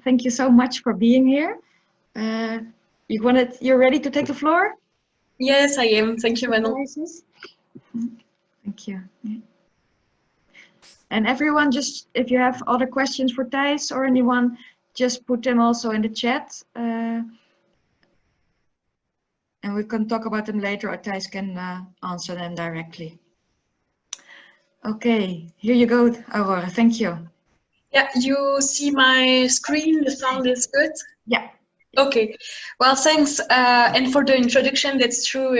thank you so much for being here. You're ready to take the floor? Yes, I am. Thank you, Manon. Thank you. And everyone, just if you have other questions for Thijs or anyone, just put them also in the chat. And we can talk about them later, or Thijs can answer them directly. Okay, here you go, Aurore. Thank you. Yeah, you see my screen, the sound is good? Yeah. Okay, well, thanks. And for the introduction, that's true.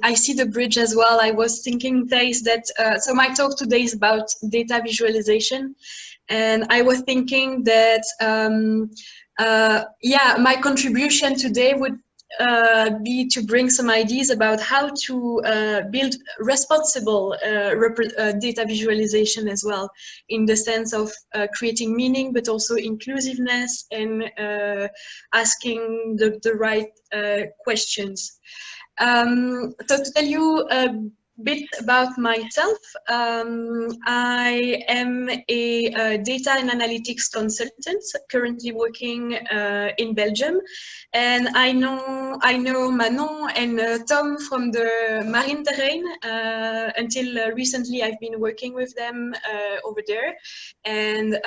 I see the bridge as well. I was thinking, Thijs, that so my talk today is about data visualization, and I was thinking that yeah, my contribution today would be to bring some ideas about how to build responsible data visualization as well, in the sense of creating meaning, but also inclusiveness and asking the right questions. So to tell you a bit about myself, I am a data and analytics consultant currently working in Belgium, and I know Manon and Tom from the Marine Terrain. Until recently, I've been working with them over there and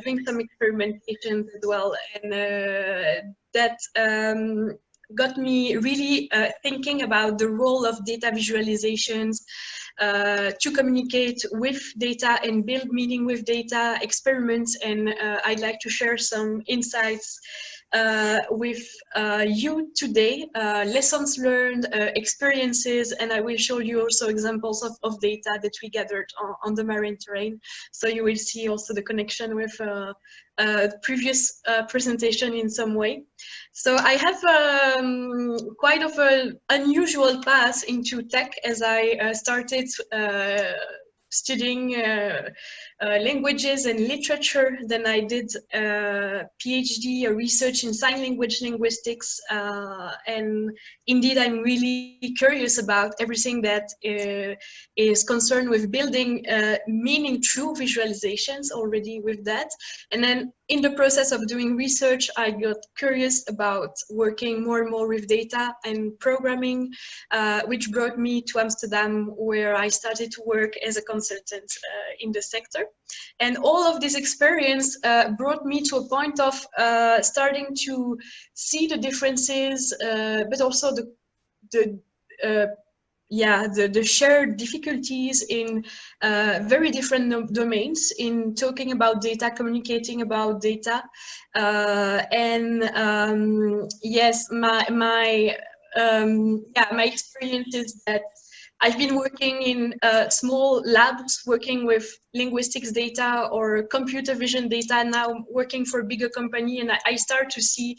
doing some experimentations as well, and that got me really thinking about the role of data visualizations to communicate with data and build meaning with data, experiments, and I'd like to share some insights with you today, lessons learned, experiences, and I will show you also examples of data that we gathered on the marine terrain. So you will see also the connection with previous presentation in some way. So I have quite of an unusual path into tech, as I started studying languages and literature. Then I did a PhD, a research in sign language linguistics, and indeed I'm really curious about everything that is concerned with building meaning through visualizations already with that. And then in the process of doing research, I got curious about working more and more with data and programming, which brought me to Amsterdam, where I started to work as a consultant in the sector. And all of this experience brought me to a point of starting to see the differences, but also the shared difficulties in very different domains in talking about data, communicating about data, yes, my experience is that I've been working in small labs, working with linguistics data or computer vision data, now working for a bigger company, and I start to see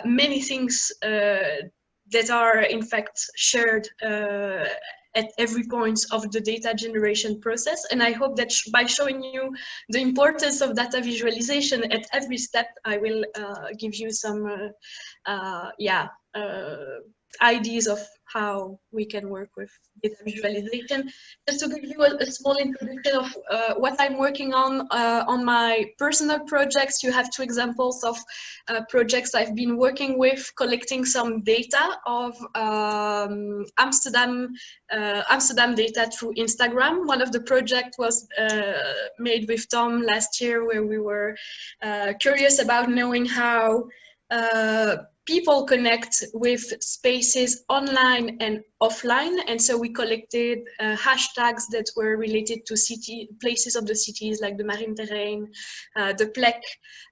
many things that are in fact shared at every point of the data generation process. And I hope that by showing you the importance of data visualization at every step, I will give you some ideas of how we can work with data visualization. Just to give you a small introduction of what I'm working on my personal projects, you have two examples of projects I've been working with, collecting some data of Amsterdam data through Instagram. One of the projects was made with Tom last year, where we were curious about knowing how people connect with spaces online and offline, and so we collected hashtags that were related to places of the cities, like the Marine Terrain, the Plek,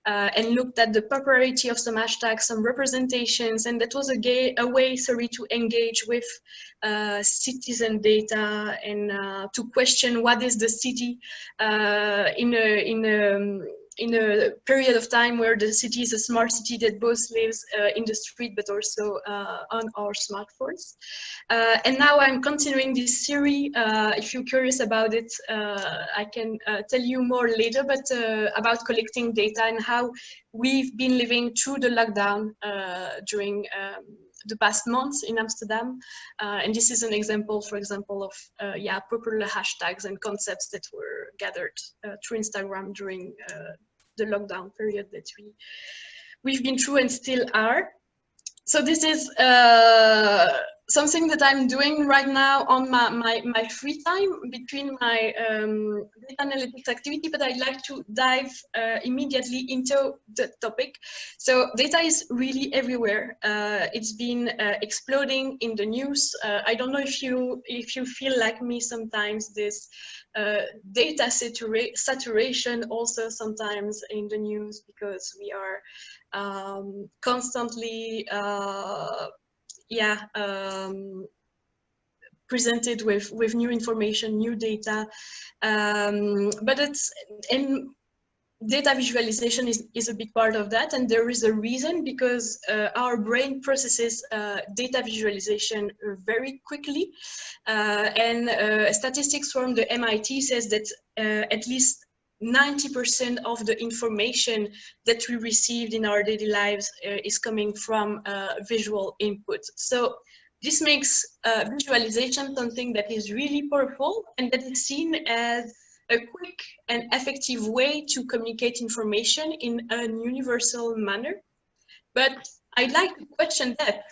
and looked at the popularity of some hashtags, some representations, and that was a way to engage with citizen data and to question what is the city in a period of time where the city is a smart city that both lives in the street but also on our smartphones. And now I'm continuing this series. If you're curious about it, I can tell you more later, but about collecting data and how we've been living through the lockdown during the past months in Amsterdam. And this is an example, for example, of popular hashtags and concepts that were gathered through Instagram during the lockdown period that we've been through and still are. So this is something that I'm doing right now on my free time between my data analytics activity, but I'd like to dive immediately into the topic. So data is really everywhere. It's been exploding in the news. I don't know if you feel like me sometimes, this data saturation also sometimes in the news, because we are constantly presented with new information, new data, but data visualization is a big part of that, and there is a reason, because our brain processes data visualization very quickly, and statistics from the MIT says that at least 90% of the information that we received in our daily lives is coming from visual input. So this makes visualization something that is really powerful and that is seen as a quick and effective way to communicate information in an universal manner. But I'd like to question that.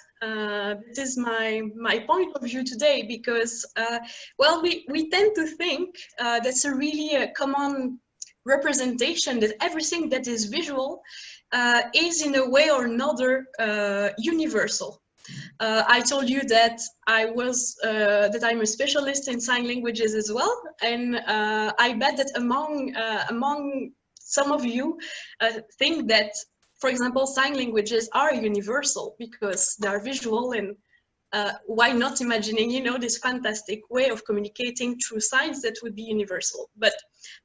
This is my point of view today, because, well, we tend to think that's a really common representation that everything that is visual is in a way or another universal. I told you that that I'm a specialist in sign languages as well, and I bet that among some of you think that, for example, sign languages are universal because they are visual, and why not imagining, you know, this fantastic way of communicating through signs that would be universal? But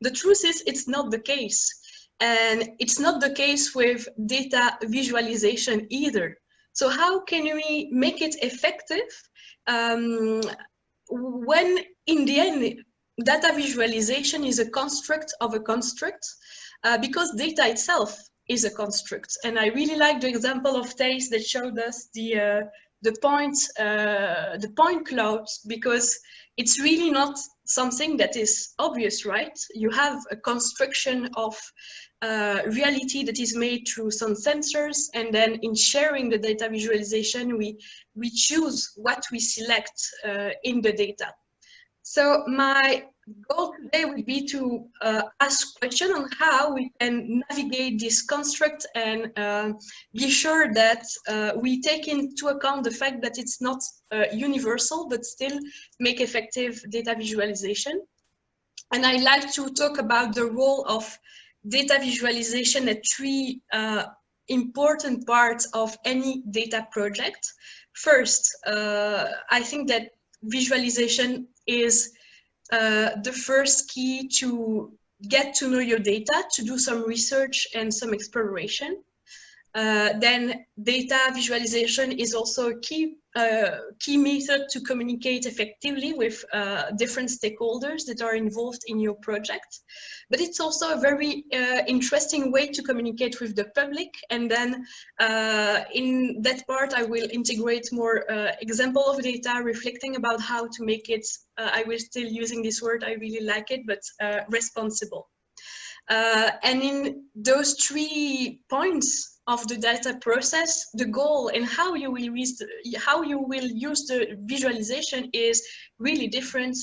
the truth is, it's not the case. And it's not the case with data visualization either. So how can we make it effective when, in the end, data visualization is a construct of a construct, because data itself is a construct? And I really like the example of Thijs that showed us the point clouds, because it's really not something that is obvious, right? You have a construction of reality that is made through some sensors, and then in sharing the data visualization, we choose what we select in the data. So my goal today would be to ask questions on how we can navigate this construct and be sure that we take into account the fact that it's not universal, but still make effective data visualization. And I like to talk about the role of data visualization at three important parts of any data project. First, I think that visualization is the first key to get to know your data, to do some research and some exploration. Then data visualization is also a key method to communicate effectively with different stakeholders that are involved in your project. But it's also a very interesting way to communicate with the public. And then in that part, I will integrate more example of data, reflecting about how to make it, I will still using this word, I really like it, but responsible. And in those 3 points of the data process, the goal and how you will use the visualization is really different.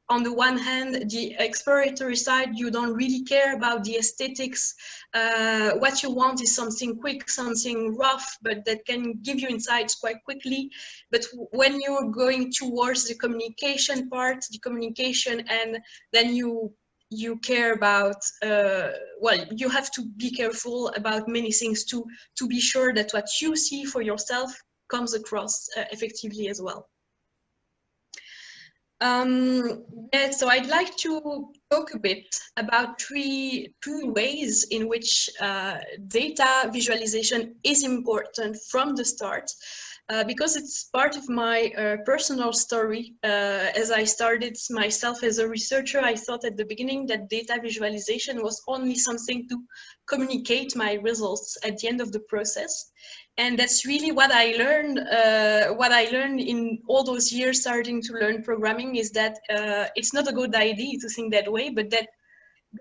On the one hand, the exploratory side, you don't really care about the aesthetics. What you want is something quick, something rough, but that can give you insights quite quickly. But when you're going towards the communication part, and then you care about, well, you have to be careful about many things to be sure that what you see for yourself comes across effectively as well. Yeah, so I'd like to talk a bit about three ways in which data visualization is important from the start. Because it's part of my personal story. As I started myself as a researcher, I thought at the beginning that data visualization was only something to communicate my results at the end of the process. And that's really what I learned. What I learned in all those years starting to learn programming is that it's not a good idea to think that way, but that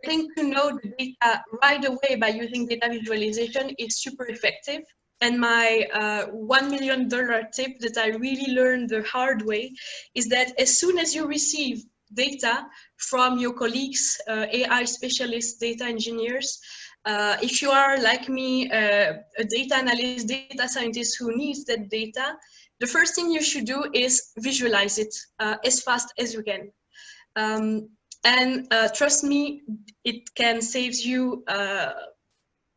getting to know the data right away by using data visualization is super effective. And my $1 million tip that I really learned the hard way is that as soon as you receive data from your colleagues, AI specialists, data engineers, if you are like me, a data analyst, data scientist who needs that data, the first thing you should do is visualize it as fast as you can. And trust me, it can save you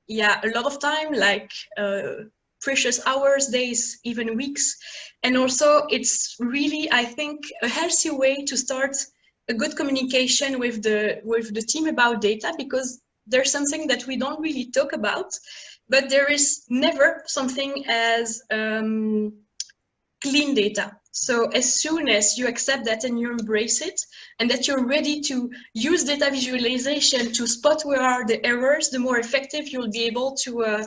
yeah, a lot of time, like precious hours, days, even weeks. And also it's really, I think, a healthy way to start a good communication with the team about data, because there's something that we don't really talk about, but there is never something as clean data. So as soon as you accept that and you embrace it, and that you're ready to use data visualization to spot where are the errors, the more effective you'll be able to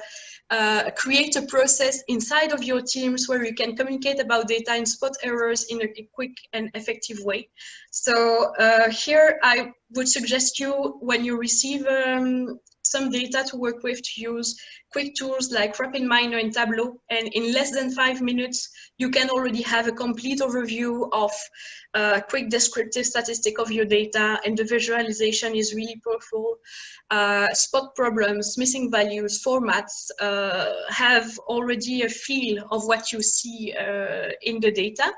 create a process inside of your teams where you can communicate about data and spot errors in a quick and effective way. So here I would suggest you, when you receive some data to work with, to use quick tools like RapidMiner and Tableau, and in less than 5 minutes you can already have a complete overview of quick descriptive statistic of your data, and the visualization is really powerful. Spot problems, missing values, formats, have already a feel of what you see in the data,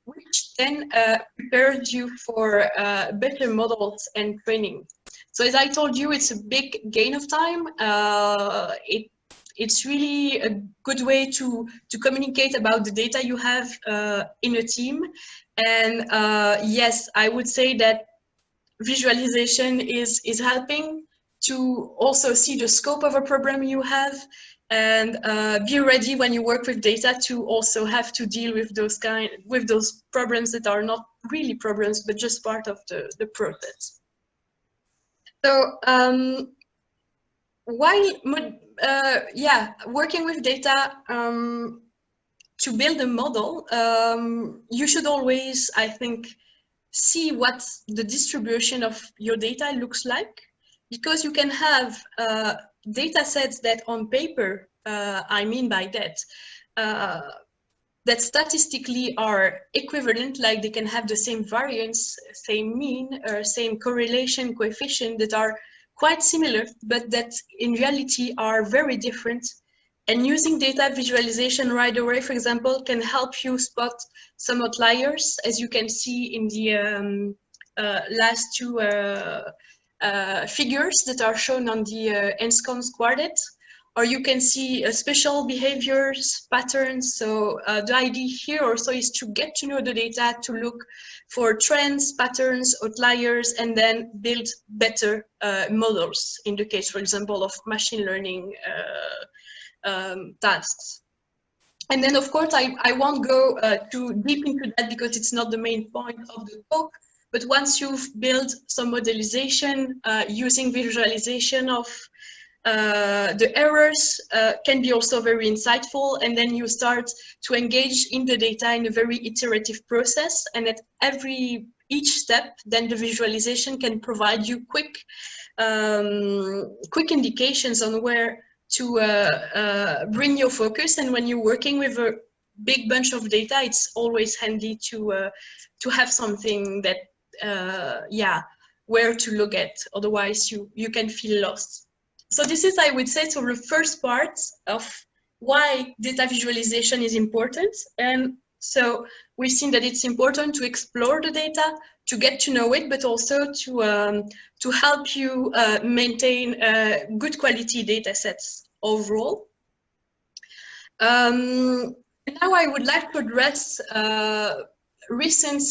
which then prepares you for better models and training. So as I told you, it's a big gain of time. It's really a good way to communicate about the data you have in a team. And yes, I would say that visualization is helping to also see the scope of a problem you have, and be ready when you work with data to also have to deal with those problems that are not really problems, but just part of the process. So while working with data to build a model, you should always, I think, see what the distribution of your data looks like, because you can have data sets that on paper, I mean by that, that statistically are equivalent, like they can have the same variance, same mean, or same correlation coefficient, that are quite similar, but that in reality are very different. And using data visualization right away, for example, can help you spot some outliers, as you can see in the last two figures that are shown on the ensconce quartet. Or you can see special behaviors, patterns. So the idea here also is to get to know the data, to look for trends, patterns, outliers, and then build better models, in the case, for example, of machine learning tasks. And then, of course, I won't go too deep into that because it's not the main point of the talk. But once you've built some modelization using visualization of the errors, can be also very insightful. And then you start to engage in the data in a very iterative process. And at each step, then the visualization can provide you quick indications on where to bring your focus. And when you're working with a big bunch of data, it's always handy to have something that where to look at. Otherwise you can feel lost. So this is, I would say, the first part of why data visualization is important. And so we've seen that it's important to explore the data, to get to know it, but also to help you maintain good quality data sets overall. Now I would like to address recent,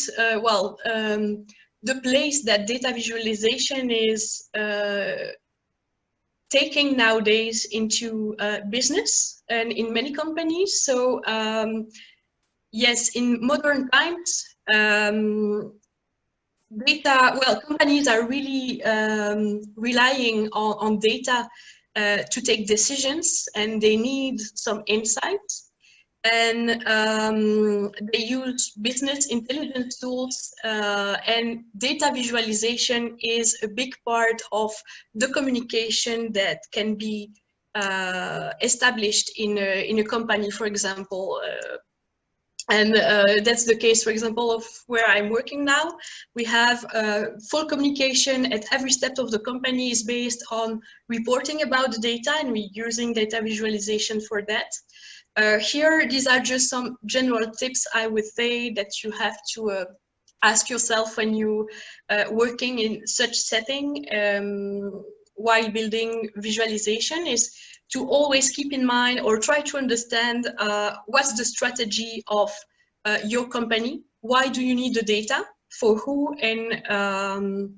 the place that data visualization is taking nowadays into business and in many companies. So yes, in modern times, companies are really relying on data to take decisions, and they need some insights. And they use business intelligence tools, and data visualization is a big part of the communication that can be established in a company, for example. And that's the case, for example, of where I'm working now. We have full communication at every step of the company is based on reporting about the data, and we're using data visualization for that. Here, these are just some general tips I would say that you have to ask yourself when you working in such setting while building visualization, is to always keep in mind or try to understand what's the strategy of your company. Why do you need the data? For who? And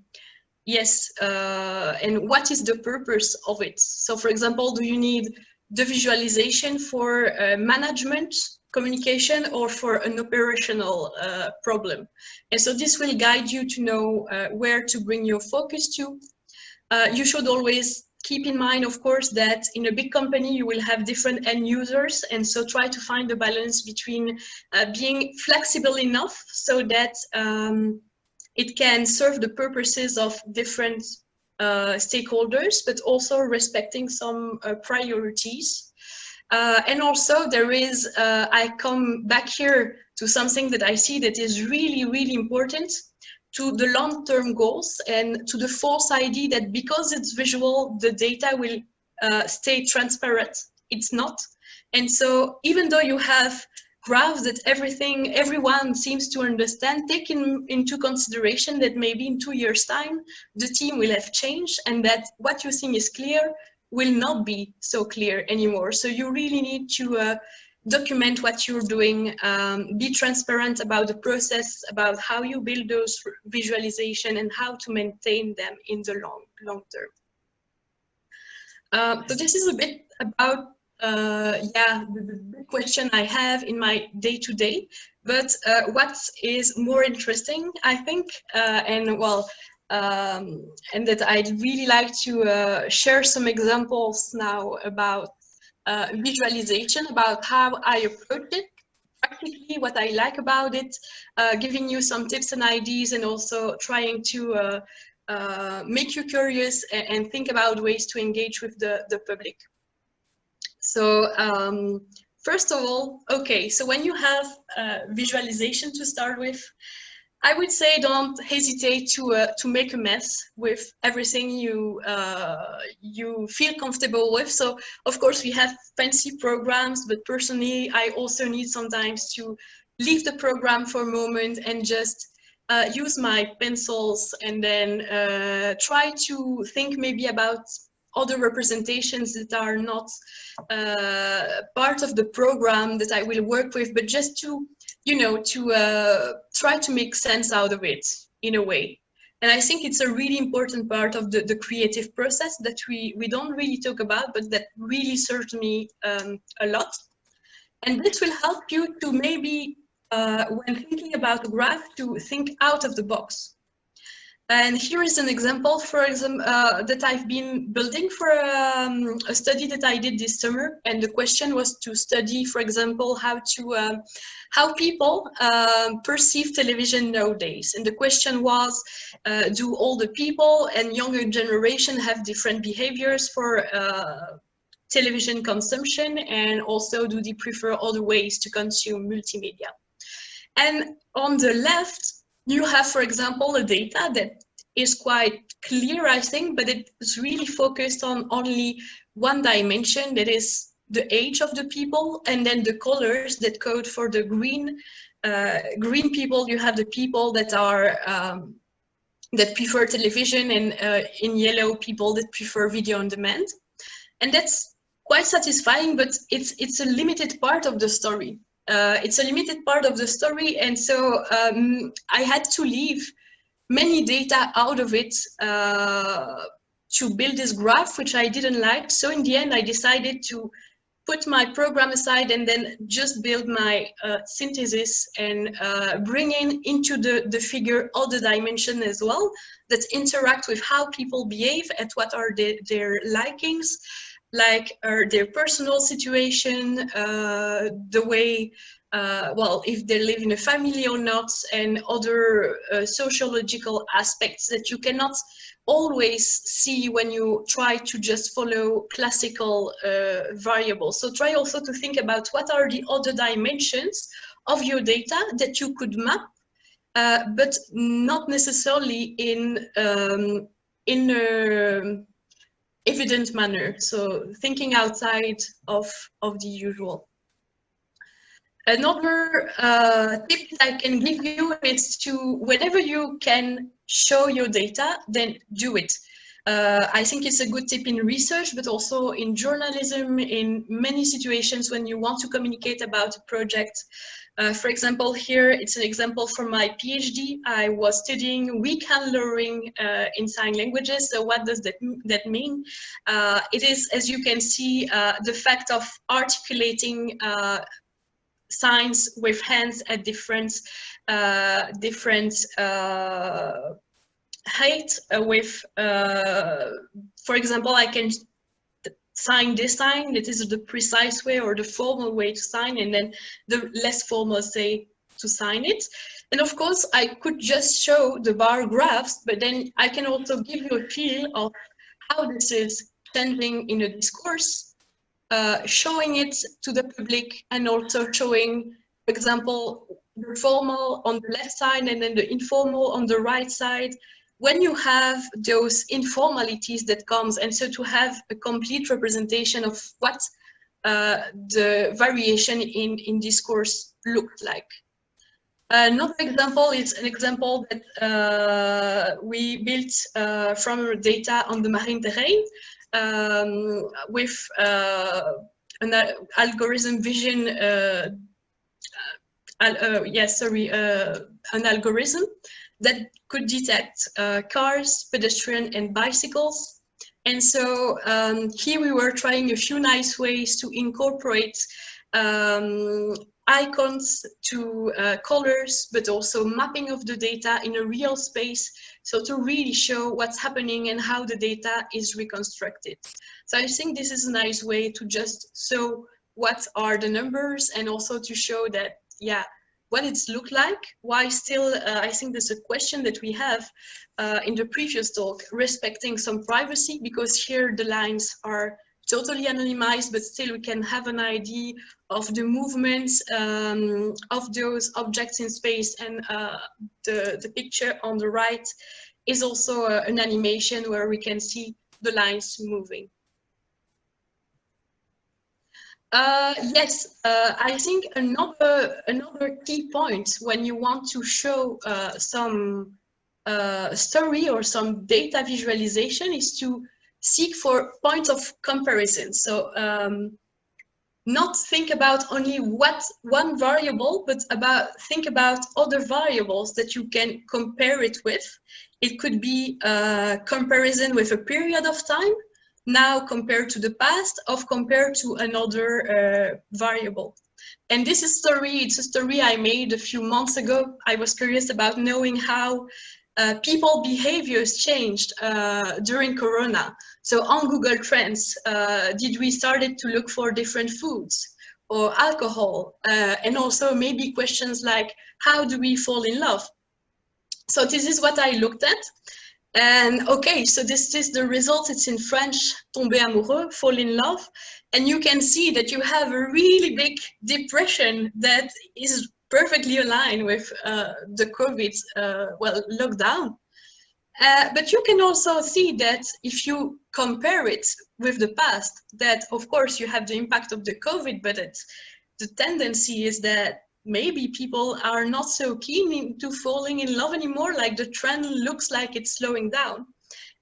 yes, and what is the purpose of it? So, for example, do you need the visualization for management communication or for an operational problem? And so this will guide you to know where to bring your focus to. You should always keep in mind, of course, that in a big company you will have different end users, and so try to find a balance between being flexible enough so that it can serve the purposes of different stakeholders, but also respecting some priorities. And also there is, I come back here to something that I see that is really, really important, to the long-term goals and to the false idea that because it's visual, the data will stay transparent. It's not. And so even though you have graphs that everyone seems to understand, take into consideration that maybe in 2 years' time, the team will have changed and that what you think is clear will not be so clear anymore. So you really need to document what you're doing, be transparent about the process, about how you build those visualization and how to maintain them in the long term. So this is a bit about the big question I have in my day-to-day, but what is more interesting, I think, and that I'd really like to share some examples now about visualization, about how I approach it, practically what I like about it, giving you some tips and ideas, and also trying to make you curious and think about ways to engage with the public. So first of all, okay, so when you have visualization to start with, I would say don't hesitate to make a mess with everything you feel comfortable with. So of course we have fancy programs, but personally I also need sometimes to leave the program for a moment and just use my pencils and then try to think maybe about other representations that are not part of the program that I will work with, but just to, you know, to try to make sense out of it in a way. And I think it's a really important part of the creative process that we don't really talk about, but that really serves me a lot. And this will help you to maybe, when thinking about a graph, to think out of the box. And here is an example, for example, that I've been building for a study that I did this summer. And the question was to study, for example, how people perceive television nowadays. And the question was, do older people and younger generation have different behaviors for television consumption? And also, do they prefer other ways to consume multimedia? And on the left, you have, for example, a data that is quite clear, I think, but it's really focused on only one dimension, that is the age of the people, and then the colors that code for the green people. You have the people that are that prefer television, and in yellow, people that prefer video on demand. And that's quite satisfying, but it's a limited part of the story. It's a limited part of the story, and so I had to leave many data out of it to build this graph, which I didn't like. So in the end, I decided to put my program aside and then just build my synthesis and bring into the figure all the dimensions as well that interact with how people behave, at what are their likings, like their personal situation, the way, well, if they live in a family or not, and other sociological aspects that you cannot always see when you try to just follow classical variables. So try also to think about what are the other dimensions of your data that you could map, but not necessarily in a evident manner. So thinking outside of the usual. Another tip that I can give you is to, whenever you can show your data, then do it. I think it's a good tip in research, but also in journalism, in many situations when you want to communicate about a project. For example, here it's an example from my PhD. I was studying weak handling in sign languages. So what does that mean? It is, as you can see, the fact of articulating signs with hands at different height. With, for example, I can sign this sign, that is the precise way or the formal way to sign, and then the less formal say to sign it. And of course, I could just show the bar graphs, but then I can also give you a feel of how this is changing in a discourse, showing it to the public, and also showing, for example, the formal on the left side and then the informal on the right side. When you have those informalities that comes, and so to have a complete representation of what the variation in discourse looked like. Another example is an example that we built from data on the marine terrain with an algorithm vision, an algorithm that could detect cars, pedestrians, and bicycles. And so here we were trying a few nice ways to incorporate icons to colors, but also mapping of the data in a real space. So to really show what's happening and how the data is reconstructed. So I think this is a nice way to just show what are the numbers, and also to show that, yeah, what it's looked like. Why still, I think there's a question that we have in the previous talk, respecting some privacy, because here the lines are totally anonymized, but still we can have an idea of the movements of those objects in space. And the picture on the right is also an animation where we can see the lines moving. Yes, I think another key point when you want to show some story or some data visualization is to seek for points of comparison. So not think about only one variable, but think about other variables that you can compare it with. It could be a comparison with a period of time, now compared to the past, of compared to another variable. And this is it's a story I made a few months ago. I was curious about knowing how people behaviors changed during Corona. So on Google Trends, did we started to look for different foods or alcohol? And also maybe questions like, how do we fall in love? So this is what I looked at. And okay, so this is the result. It's in French, tomber amoureux, fall in love. And you can see that you have a really big depression that is perfectly aligned with the COVID lockdown. But you can also see that if you compare it with the past, that of course you have the impact of the COVID, but the tendency is that maybe people are not so keen into falling in love anymore, like the trend looks like it's slowing down.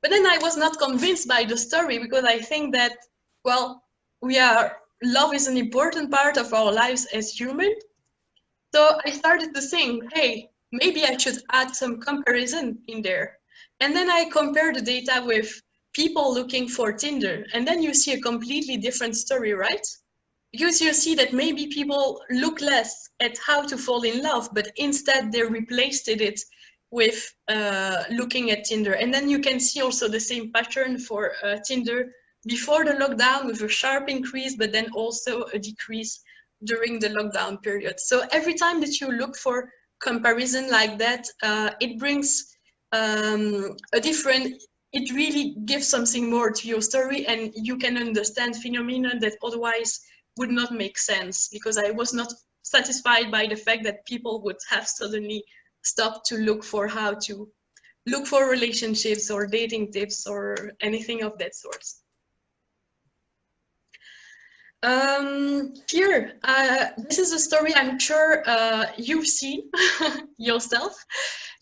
But then I was not convinced by the story, because I think that, well, love is an important part of our lives as humans. So I started to think, hey, maybe I should add some comparison in there. And then I compared the data with people looking for Tinder, and then you see a completely different story, right? Because you see that maybe people look less at how to fall in love, but instead they replaced it with looking at Tinder. And then you can see also the same pattern for Tinder before the lockdown with a sharp increase, but then also a decrease during the lockdown period. So every time that you look for comparison like that, it brings a different, it really gives something more to your story, and you can understand phenomena that otherwise would not make sense, because I was not satisfied by the fact that people would have suddenly stopped to look for how to look for relationships or dating tips or anything of that sort. Here, this is a story I'm sure you've seen yourself.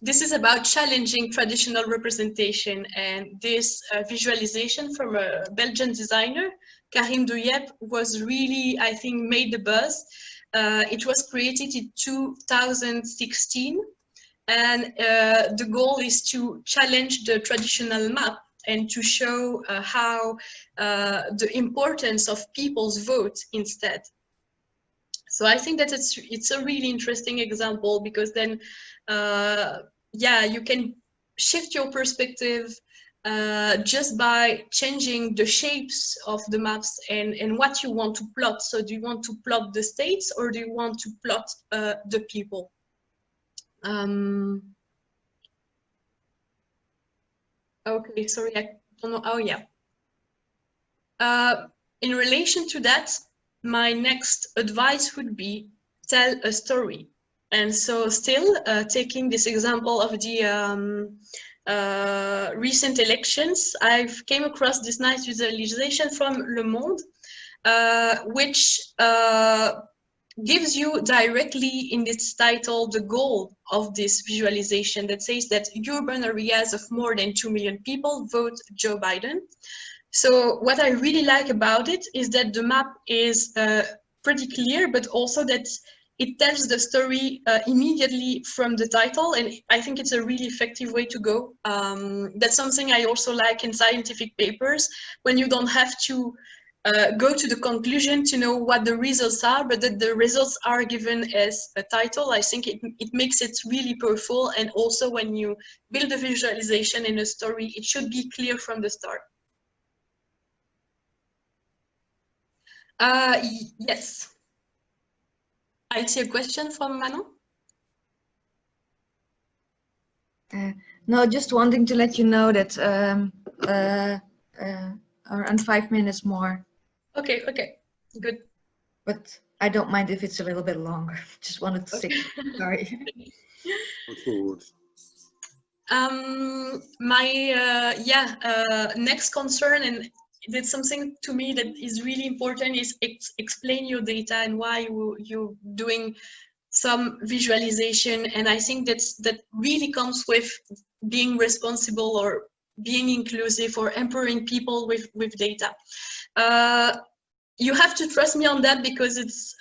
This is about challenging traditional representation, and this visualization from a Belgian designer, Karim Douyep, was really, I think, made the buzz. It was created in 2016, and the goal is to challenge the traditional map and to show how the importance of people's vote instead. So I think that it's a really interesting example, because then, yeah, you can shift your perspective just by changing the shapes of the maps and what you want to plot. So do you want to plot the states, or do you want to plot the people? Okay, sorry, I don't know. Oh, yeah. In relation to that, my next advice would be tell a story. And so still taking this example of the recent elections, I've came across this nice visualization from Le Monde, which gives you directly in its title the goal of this visualization, that says that urban areas of more than 2 million people vote Joe Biden. So what I really like about it is that the map is pretty clear, but also that it tells the story immediately from the title, and I think it's a really effective way to go. That's something I also like in scientific papers, when you don't have to go to the conclusion to know what the results are, but that the results are given as a title. I think it makes it really powerful, and also when you build a visualization in a story, it should be clear from the start. Yes. I see a question from Manon. No, just wanting to let you know that around 5 minutes more. Okay, okay, good. But I don't mind if it's a little bit longer. Just wanted to say, sorry. My next concern, and that's something to me that is really important, is explain your data and why you're doing some visualization. And I think that really comes with being responsible or being inclusive or empowering people with data. You have to trust me on that, because it's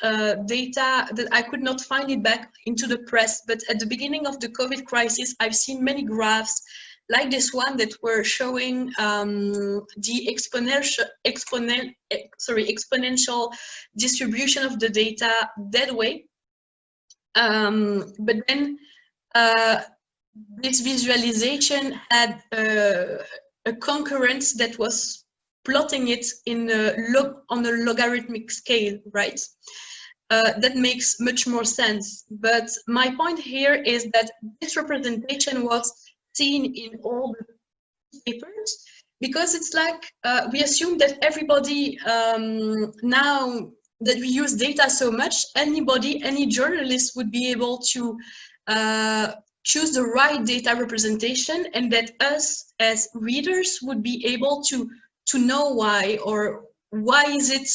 data that I could not find it back into the press. But at the beginning of the COVID crisis, I've seen many graphs like this one that were showing the exponential distribution of the data that way. But then this visualization had a concurrence that was plotting it in on a logarithmic scale, right? That makes much more sense. But my point here is that this representation was seen in all the papers, because it's like we assume that everybody, now that we use data so much, any journalist would be able to choose the right data representation, and that us as readers would be able to know why, or why is it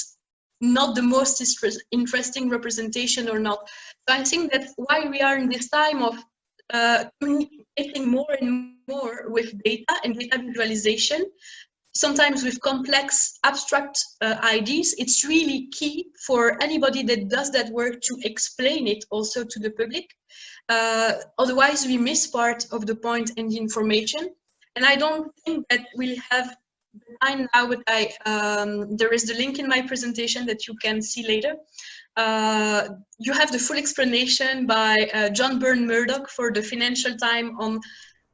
not the most interesting representation or not. So I think that why we are in this time of communicating more and more with data and data visualization, sometimes with complex abstract ideas, it's really key for anybody that does that work to explain it also to the public. Otherwise we miss part of the point and the information. And I don't think that we'll have the time now, but there is the link in my presentation that you can see later. You have the full explanation by John Byrne Murdoch for the Financial Times on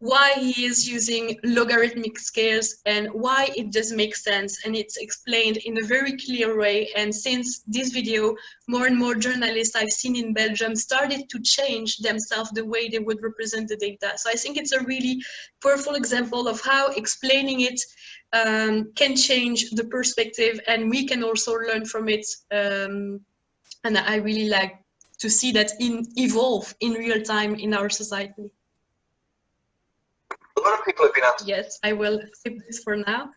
why he is using logarithmic scales and why it does make sense, and it's explained in a very clear way. And since this video, more and more journalists I've seen in Belgium started to change themselves the way they would represent the data. So I think it's a really powerful example of how explaining it can change the perspective, and we can also learn from it. And I really like to see that evolve in real time in our society. A lot of people have been asking. Yes, I will skip this for now.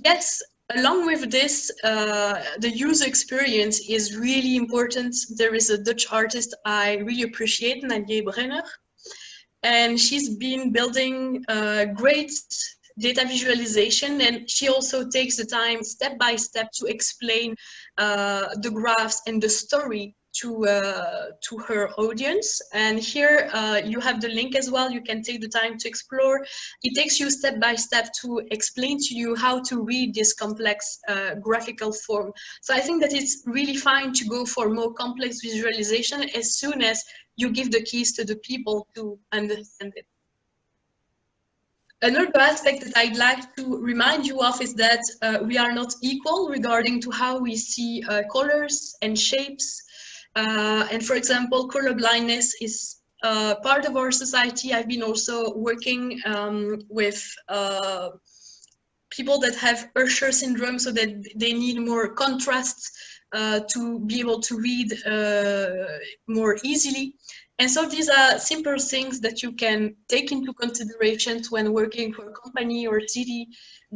Yes, along with this, the user experience is really important. There is a Dutch artist I really appreciate, Nadje Brenner, and she's been building great data visualization, and she also takes the time step by step to explain the graphs and the story to her audience. And here you have the link as well. You can take the time to explore. It takes you step by step to explain to you how to read this complex graphical form. So I think that it's really fine to go for more complex visualization as soon as you give the keys to the people to understand it. Another aspect that I'd like to remind you of is that we are not equal regarding to how we see colors and shapes. And for example, color blindness is part of our society. I've been also working with people that have Usher syndrome, so that they need more contrast to be able to read more easily. And so these are simple things that you can take into consideration when working for a company or a city,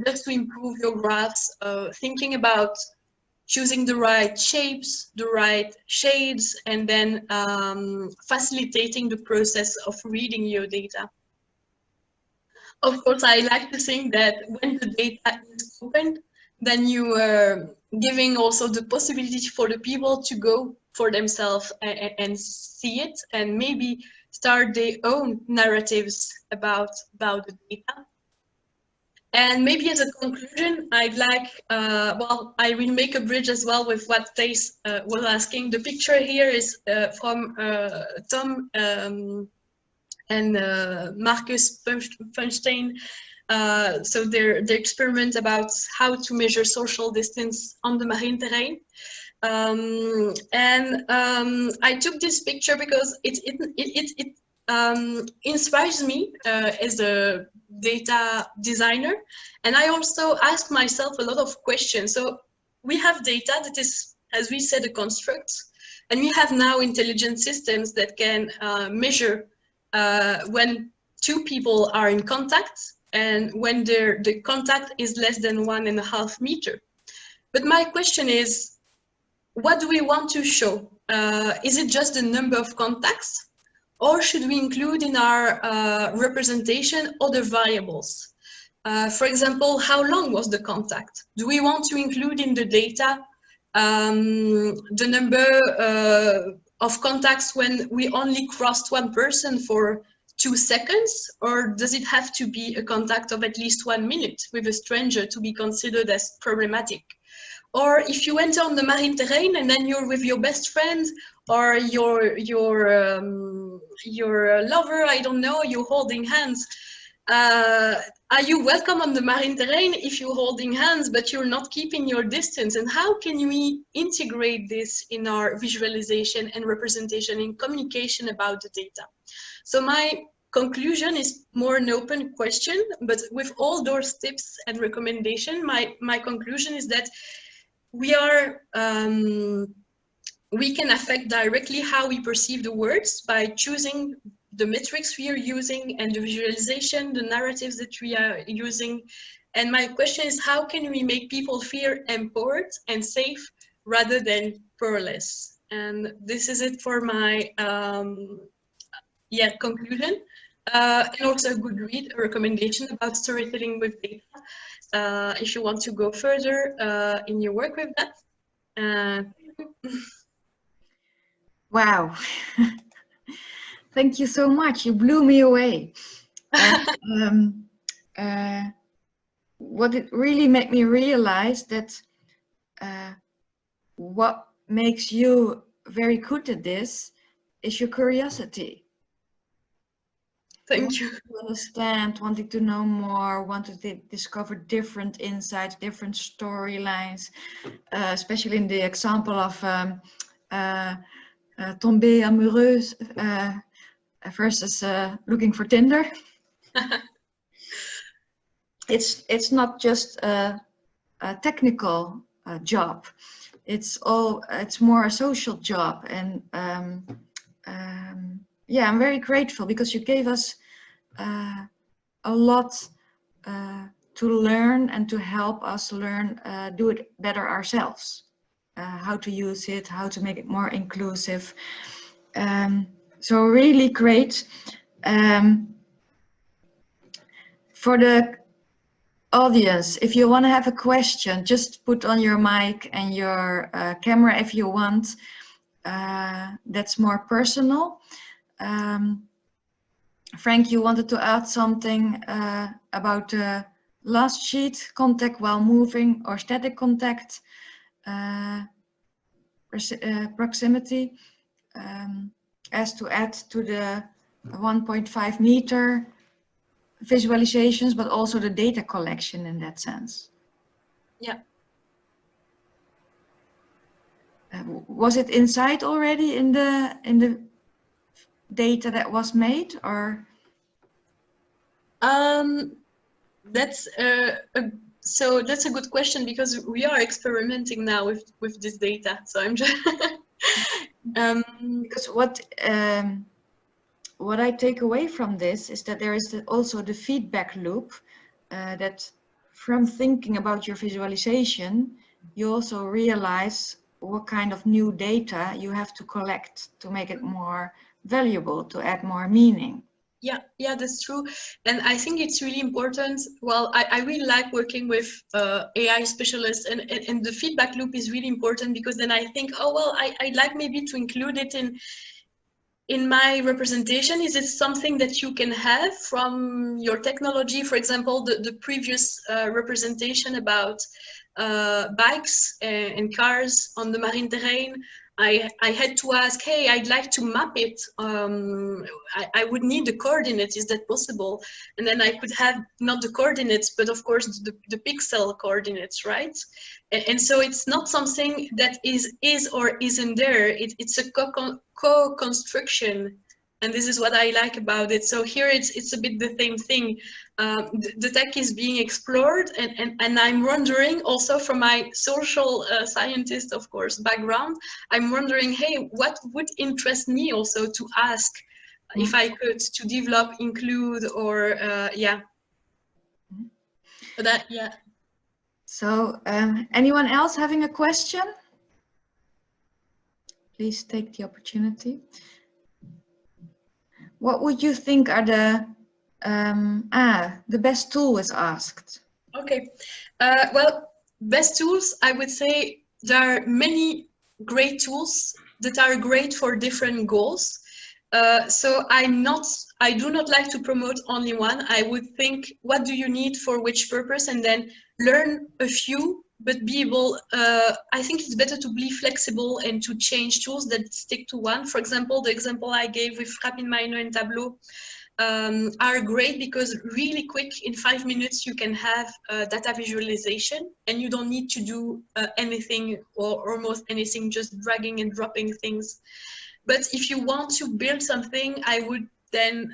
just to improve your graphs, thinking about choosing the right shapes, the right shades, and then facilitating the process of reading your data. Of course, I like to think that when the data is open, then you are giving also the possibility for the people to go for themselves and see it, and maybe start their own narratives about the data. And maybe as a conclusion, I'd like, well, I will make a bridge as well with what Thijs was asking. The picture here is from Tom and Marcus Funstein. So their experiment about how to measure social distance on the marine terrain. I took this picture because it inspires me as a data designer, and I also ask myself a lot of questions. So we have data that is, as we said, a construct, and we have now intelligent systems that can measure when two people are in contact and when the contact is less than 1.5 meters. But my question is, what do we want to show? Is it just the number of contacts, or should we include in our representation other variables? For example, how long was the contact? Do we want to include in the data the number of contacts when we only crossed one person for 2 seconds, or does it have to be a contact of at least 1 minute with a stranger to be considered as problematic? Or if you went on the marine terrain and then you're with your best friend or your lover, I don't know, you're holding hands. Are you welcome on the marine terrain if you're holding hands, but you're not keeping your distance? And how can we integrate this in our visualization and representation in communication about the data? So my conclusion is more an open question, but with all those tips and recommendations, my conclusion is that we can affect directly how we perceive the words by choosing the metrics we are using and the visualization, the narratives that we are using. And my question is, how can we make people feel empowered and safe rather than powerless? And this is it for my conclusion. And also a good read, a recommendation about storytelling with data. If you want to go further in your work with that. Wow. Thank you so much. You blew me away. What it really made me realize that what makes you very good at this is your curiosity. Thank you. To understand, wanting to know more, wanting to discover different insights, different storylines, especially in the example of tomber amoureuse versus looking for Tinder. It's not just a technical job. It's more a social job, and yeah, I'm very grateful because you gave us a lot to learn and to help us learn, do it better ourselves. How to use it, how to make it more inclusive. So really great. For the audience, if you want to have a question, just put on your mic and your camera if you want. That's more personal. Frank, you wanted to add something about the last sheet, contact while moving or static contact, proximity, as to add to the 1.5 meter visualizations, but also the data collection in that sense. Yeah. Was it inside already in the data that was made, or? That's so that's a good question, because we are experimenting now with this data. So I'm just because what I take away from this is that there is also the feedback loop, that from thinking about your visualization, you also realize what kind of new data you have to collect to make it more valuable, to add more meaning. Yeah, that's true. And I think it's really important. Well, I really like working with AI specialists, and the feedback loop is really important, because then I think, oh, well, I'd like maybe to include it in my representation. Is it something that you can have from your technology? For example, the previous representation about bikes and cars on the marine terrain, I had to ask, hey, I'd like to map it. I would need the coordinates. Is that possible? And then I could have not the coordinates, but of course the pixel coordinates, right? And so it's not something that is or isn't there. It's a co-construction. And this is what I like about it. So here it's a bit the same thing. The tech is being explored, and I'm wondering also from my social scientist, of course, background, I'm wondering, hey, what would interest me also to ask if I could to develop, include, or yeah. That, yeah. So anyone else having a question? Please take the opportunity. What would you think are the best tool is asked? Okay, well, best tools, I would say there are many great tools that are great for different goals. So I do not like to promote only one. I would think, what do you need for which purpose, and then learn a few, but be able, I think it's better to be flexible and to change tools than stick to one. For example, the example I gave with RapidMiner and Tableau are great, because really quick, in 5 minutes, you can have data visualization, and you don't need to do anything or almost anything, just dragging and dropping things. But if you want to build something, I would then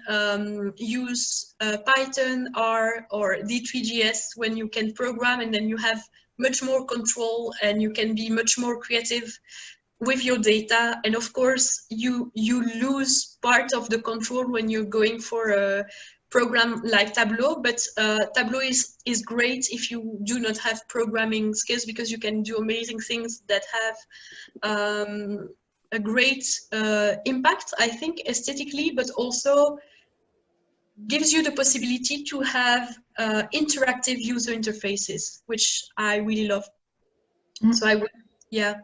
use Python, R, or D3GS, when you can program, and then you have much more control, and you can be much more creative with your data. And of course, you lose part of the control when you're going for a program like Tableau, but Tableau is great if you do not have programming skills, because you can do amazing things that have a great impact, I think, aesthetically, but also gives you the possibility to have interactive user interfaces, which I really love. So I would, yeah.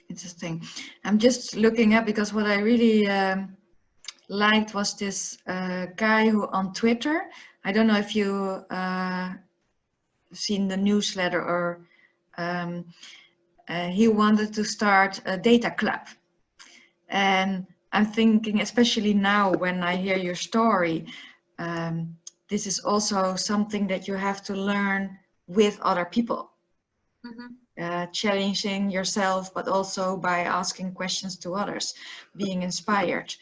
Interesting. I'm just looking up, because what I really liked was this guy who on Twitter, I don't know if you seen the newsletter, or he wanted to start a data club. And I'm thinking, especially now when I hear your story, this is also something that you have to learn with other people. Challenging yourself, but also by asking questions to others, being inspired.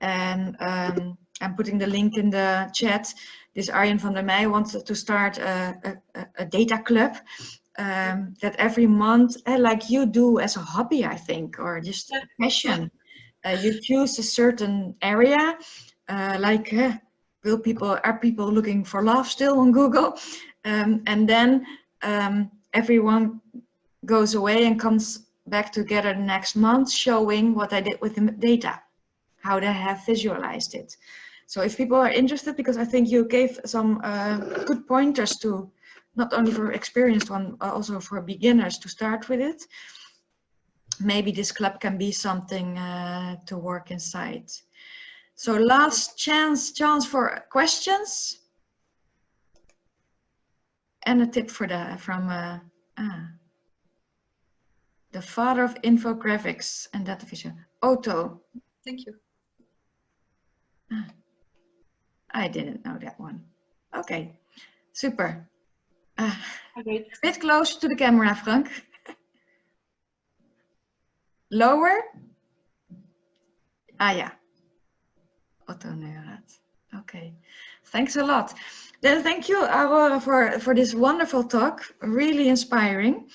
And I'm putting the link in the chat. This Arjen van der Meij wants to start a data club that every month, like you do as a hobby, I think, or just a passion. You choose a certain area, like are people looking for love still on Google? And then everyone goes away and comes back together next month, showing what I did with the data, how they have visualized it. So if people are interested, because I think you gave some good pointers to, not only for experienced one, also for beginners to start with it. Maybe this club can be something to work inside. So last chance for questions. And a tip for from the father of infographics and data vision, Otto. Thank you. I didn't know that one. Okay, super. A Great. bit closer to the camera, Frank. Lower. Ah, yeah. Otto Neurath. Okay, thanks a lot. Then thank you, Aurore, for this wonderful talk. Really inspiring.